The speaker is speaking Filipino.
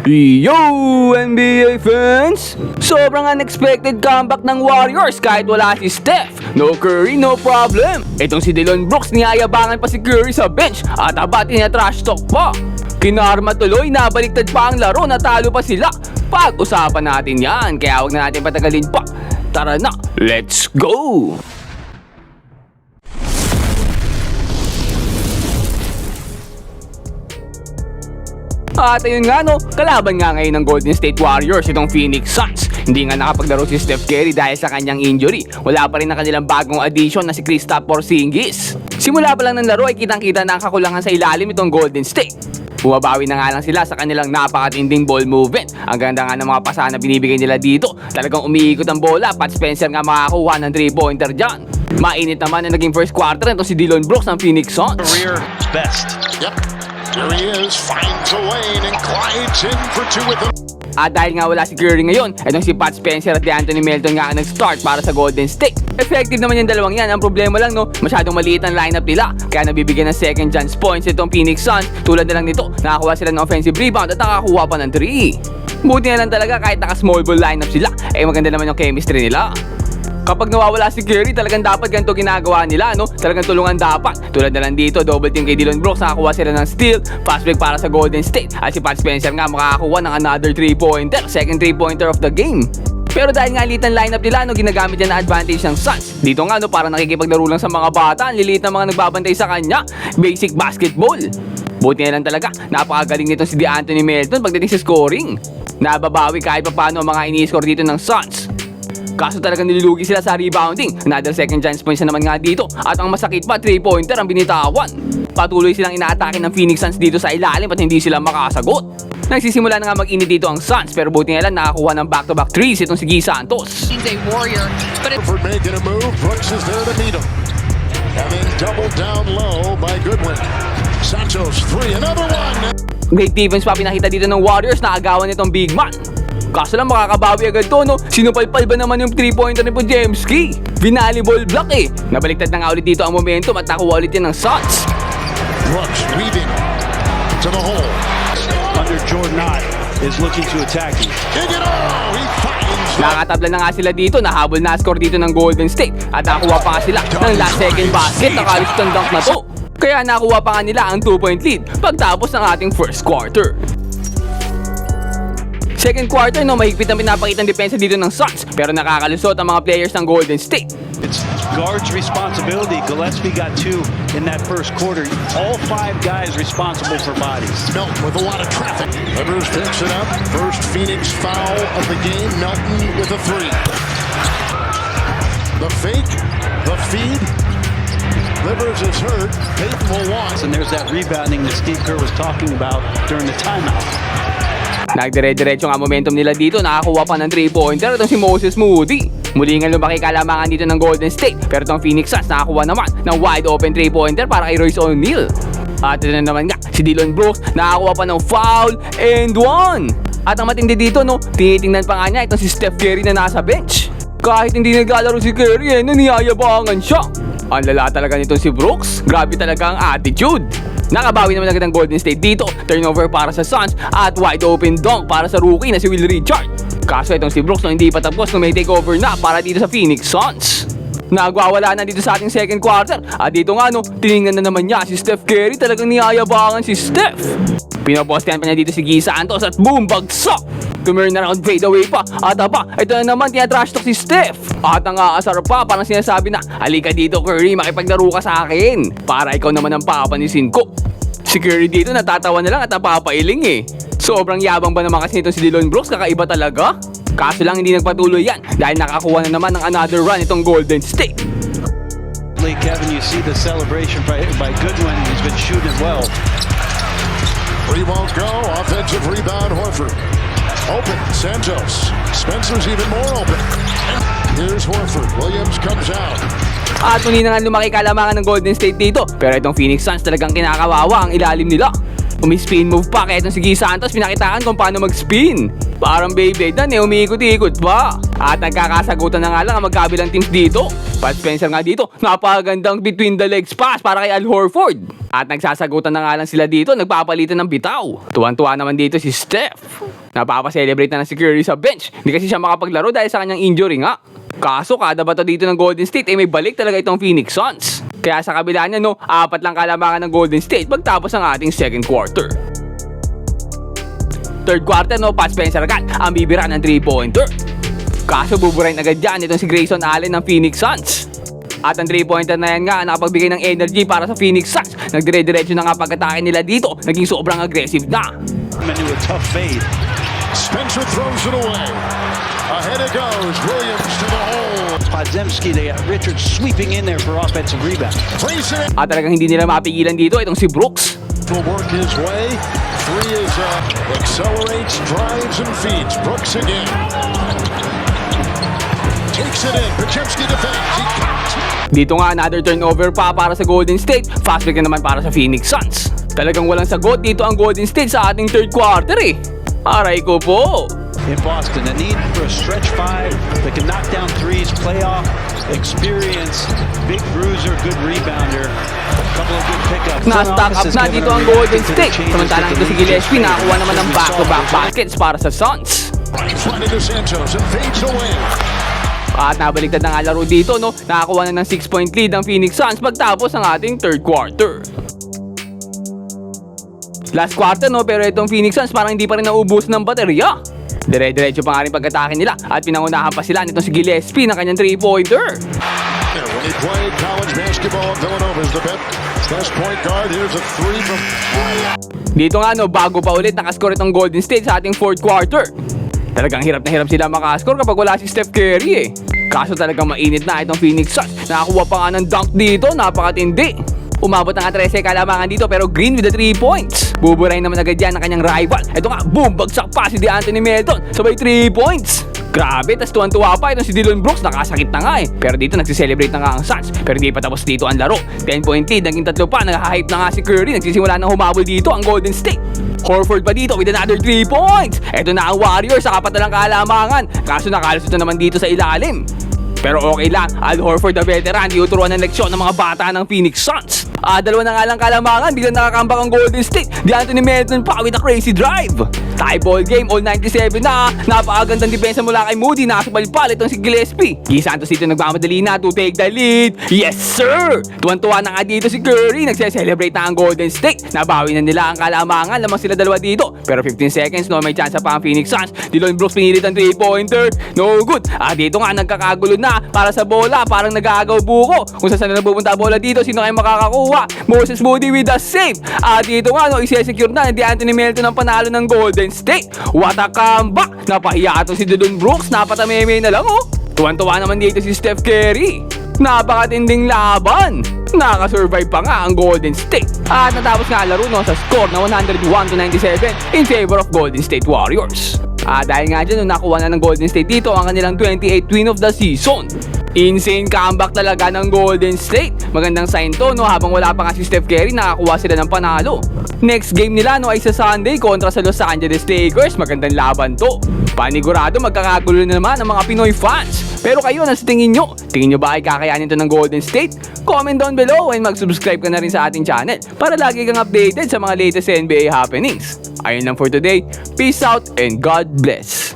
Yo, NBA fans! Sobrang unexpected comeback ng Warriors kahit wala si Steph. No Curry, no problem. Itong si Dillon Brooks, niyayabangan pa si Curry sa bench at aba trash talk pa. Kinarma tuloy, nabaliktad pa ang laro, natalo pa sila. Pag-usapan natin yan, kaya wag na natin patagalin pa. Tara na, let's go! At ayun nga no, kalaban nga ngayon ng Golden State Warriors itong Phoenix Suns. Hindi nga nakapaglaro si Steph Curry dahil sa kanyang injury. Wala pa rin ang kanilang bagong addition na si Kristaps Porzingis. Simula pa lang ng laro ay kitang-kita na ang kakulangan sa ilalim itong Golden State. Bumabawi na nga lang sila sa kanilang napakatinding ball movement. Ang ganda nga ng mga pasa na binibigay nila dito. Talagang umiikot ang bola, Pat Spencer nga makakuha ng 3-pointer dyan. Mainit naman na naging first quarter nito si Dillon Brooks ng Phoenix Suns. Career best. Yep. Here he is, finds a lane and glides in for two with them. At dahil nga wala si Curry ngayon, itong si Pat Spencer at De'Anthony Melton nga ang nag-start para sa Golden State. Effective naman yung dalawang yan. Ang problema lang no, masyadong maliit ang lineup nila. Kaya nabibigyan ng second chance points itong Phoenix Suns. Tulad na lang nito, nakakuha sila ng offensive rebound at nakakuha pa ng 3. Buti na lang talaga kahit naka-small ball lineup sila, maganda naman yung chemistry nila. Kapag nawawala si Curry, talagang dapat ganito ginagawa nila, no? Talagang tulungan dapat. Tulad na lang dito, double team kay Dillon Brooks, nakakuha sila ng steal, fast break para sa Golden State. At si Pat Spencer nga makakakuha ng another 3-pointer, second 3-pointer of the game. Pero dahil nga litan lineup nila, no, ginagamit yan na advantage ng Suns. Dito nga, no, para nakikipaglaro lang sa mga bata, ang liliit na mga nagbabantay sa kanya. Basic basketball. Buti na lang talaga, napakagaling nito si De'Anthony Melton pagdating sa scoring. Nababawi kahit pa paano ang mga ini-score dito ng Suns. Kaso talagang nilulugi sila sa rebounding. Another second chance points na naman nga dito. At ang masakit pa, 3-pointer ang binitawan. Patuloy silang inaatake ng Phoenix Suns dito sa ilalim at hindi sila makasagot. Nagsisimula na nga mag-init dito ang Suns, pero buti nga lang nakakuha ng back-to-back threes itong si Guy Santos. He's a warrior, but For making a move, Brooks is there to meet him. And then doubled down low by Goodwin. Santos, three, another one. Great defense pa pinakita dito ng Warriors na agawan nitong big man. Kaso lang makakabawi agad to, no? Sinupalpal ba naman yung 3-pointer ni Podziemski? Binaliball block eh. Nabaliktad na nga ulit dito ang momentum at nakuha ulit yan ng Suns. Brooks weaving to the hole. under Jordan Knott is looking to attack you. He finds Nakatabla na nga sila dito, nahabol na score dito ng Golden State at nakuha pa nga sila ng last second basket na kalistan dunk na to. Kaya nakuha pa nga nila ang 2-point lead pagtapos ng ating first quarter. Second quarter, no, mahigpit ang pinapakitang depensa dito ng Suns pero nakakalusot ang mga players ng Golden State. It's guard's responsibility. Gillespie got 2 in that first quarter. All 5 guys responsible for bodies. Melton with a lot of traffic. Rivers picks it up. First Phoenix foul of the game. Melton with a 3. The fake, the feed. Rivers is hurt. Payton will want. And there's that rebounding that Steve Kerr was talking about during the timeout. Nagdire-diretso nga momentum nila dito, nakakuha pa ng 3-pointer itong si Moses Moody. Muli nga lumaki kalamangan dito ng Golden State pero itong Phoenix Suns nakakuha naman ng wide open 3-pointer para kay Royce O'Neal. At ito na naman nga, si Dillon Brooks nakakuha pa ng foul and 1. At ang matindi dito, no, tinitingnan pa nga niya itong si Steph Curry na nasa bench. Kahit hindi naglalaro si Curry, niyayabangan siya. Ang lala talaga nito si Brooks, grabe talaga ang attitude. Nakabawi naman agad ang Golden State dito, turnover para sa Suns at wide open dunk para sa rookie na si Will Richard. Kaso itong si Brooks no, hindi pa tapos no, may takeover na para dito sa Phoenix Suns. Nagwawala na dito sa ating second quarter at dito nga no, tiningnan na naman niya si Steph Curry, talagang niyayabangan si Steph. Pinapostehan pa niya dito si Guy Santos at boom, bagsak! Turn around fade away pa at aba, ito na naman tinatrash talk si Steph. At ang aasar pa, parang sinasabi na, halika dito Curry, makipaglaro ka sa akin para ikaw naman ang papanisin ko. Si Curry dito natatawa na lang at napapailing eh. Sobrang yabang ba naman kasi nito si Dillon Brooks, kakaiba talaga. Kaso lang hindi nagpatuloy yan dahil nakakuha na naman ng another run itong Golden State. Kevin, you see the celebration by Goodwin. He's been shooting well. Three won't go. Offensive rebound, Horford. Open, Santos. Spencer's even more open. Here's Horford. Williams comes out. At muli na nga lumaki kalamangan ng Golden State dito. Pero itong Phoenix Suns talagang kinakawawa ang ilalim nila. Umi-spin move pa, kaya itong si Guy Santos pinakitaan kung paano mag-spin. Parang Beyblade na, umiikot-ikot pa. At nagkakasagutan na nga lang ang magkabilang teams dito. Pat Spencer nga dito, napakagandang between the legs pass para kay Al Horford. At nagsasagutan na nga lang sila dito, nagpapalitan ng bitaw. Tuwan-tuwa naman dito si Steph. Napapaselebrate na si Curry sa bench. Hindi kasi siya makapaglaro dahil sa kanyang injury nga. Kaso kada bato dito ng Golden State ay may balik talaga itong Phoenix Suns. Kaya sa kabila niya 4 lang kalamangan ng Golden State pagtapos ng ating second quarter. Third quarter Pat Spencer agad ang bibira ng 3-pointer. Kaso buburain agad dyan itong si Grayson Allen ng Phoenix Suns. At ang 3-pointer na yan nga nakapagbigay ng energy para sa Phoenix Suns. Nagdire-diretso na nga pag-atake nila dito, naging sobrang aggressive na. Into a tough fade. Spencer throws it away. Ahead it goes. Williams to the hole. Podziemski, they got Richards sweeping in there for offensive rebound. Placing it. At talagang hindi nila mapigilan dito itong si Brooks. Will work his way. Three is accelerates, drives, and feeds. Brooks again. Takes it in. Podziemski defends. He cuts. Dito nga another turnover pa para sa Golden State. Fast break na naman para sa Phoenix Suns. Talagang walang sagot dito ang Golden State sa ating third quarter eh. Aray ko po. In Boston, the need for a stretch five that can knock down threes, playoff experience, big bruiser, good rebounder, a couple of good pickups. Na-stack up na dito ang Golden State. Samantalang ito si Gillespie nakakuha naman ng back-to-back baskets para sa Suns. Right in front of Santos and fades away. At nabaliktad na nga laro dito, nakakuha na ng 6-point lead ang Phoenix Suns pagtapos ng ating third quarter. Last quarter pero itong Phoenix Suns parang hindi pa rin naubos ng baterya. Dire-diretso pa nga rin pag-atake nila at pinangunahan pa sila nitong si Gillespie ng kanyang 3-pointer. When he played college basketball at Villanova as the best point guard, here's a three from... Dito nga bago pa ulit nakascore itong Golden State sa ating fourth quarter. Talagang hirap na hirap sila makascore kapag wala si Steph Curry eh. Kaso talagang mainit na itong Phoenix Suns. Nakakuha pa nga ng dunk dito, napakatindi. Umabot na nga 13 kalamangan dito pero Green with the 3 points. Buburahin naman agad yan ng kanyang rival. Ito nga, boom, bagsak pa si DeAnthony Melton. Sabay 3 points. Grabe, tas tuwan-tuwa pa itong si Dillon Brooks, nakasakit na nga eh. Pero dito nagsiselebrate na nga ang Suns. Pero di pa tapos dito ang laro. 10-point lead, naging 3 pa, nag-hype na nga si Curry. Nagsisimula na humabol dito ang Golden State. Horford pa dito with another 3 points. Ito na ang Warriors sa 4 na lang kalamangan. Kaso nakalusot na naman dito sa ilalim. Pero okay lang, Al Horford na veteran, di uturuan ng leksyon ng mga bata ng Phoenix Suns. 2 na nga lang kalamangan, biglang nakakambak ang Golden State. DeAnthony Melton pa with a crazy drive. Tie ball game, all 97 na. Napakagandang depensa mula kay Moody, nakasupalpal itong si Gillespie. Guy Santos dito nagmamadali na to take the lead. Yes sir! Tuwan-tuwa na nga dito si Curry, nagse-celebrate na ang Golden State. Nabawi na nila ang kalamangan, lamang sila dalawa dito. Pero 15 seconds, may chance pa ang Phoenix Suns. Dillon Brooks pinilit ang 3-pointer. No good. Dito nga nagkakagulo na para sa bola, parang nag-aagaw buko. Kung saan na napupunta bola dito, sino kayo makakakuha? Moses Moody with a save. Dito nga, isi-secure na ni Anthony Melton ang panalo ng Golden State. What a comeback! Napahiya ito si Dillon Brooks, napatameme na lang Tuwan-tuwa naman dito si Steph Curry. Napakatinding laban. Nakasurvive pa nga ang Golden State. At natapos nga laro sa score na 101-97 in favor of Golden State Warriors. Dahil nga dyan, nakuha na ng Golden State dito ang kanilang 28th win of the season. Insane comeback talaga ng Golden State. Magandang sign to, habang wala pa nga si Steph Curry, nakakuha sila ng panalo. Next game nila ay sa Sunday kontra sa Los Angeles Lakers. Magandang laban to. Panigurado magkakagulo na naman ang mga Pinoy fans. Pero kayo, nasa tingin nyo? Tingin nyo ba ay kakayanin to ng Golden State? Comment down below and mag-subscribe ka na rin sa ating channel para lagi kang updated sa mga latest NBA happenings. Ayun lang for today. Peace out and God bless.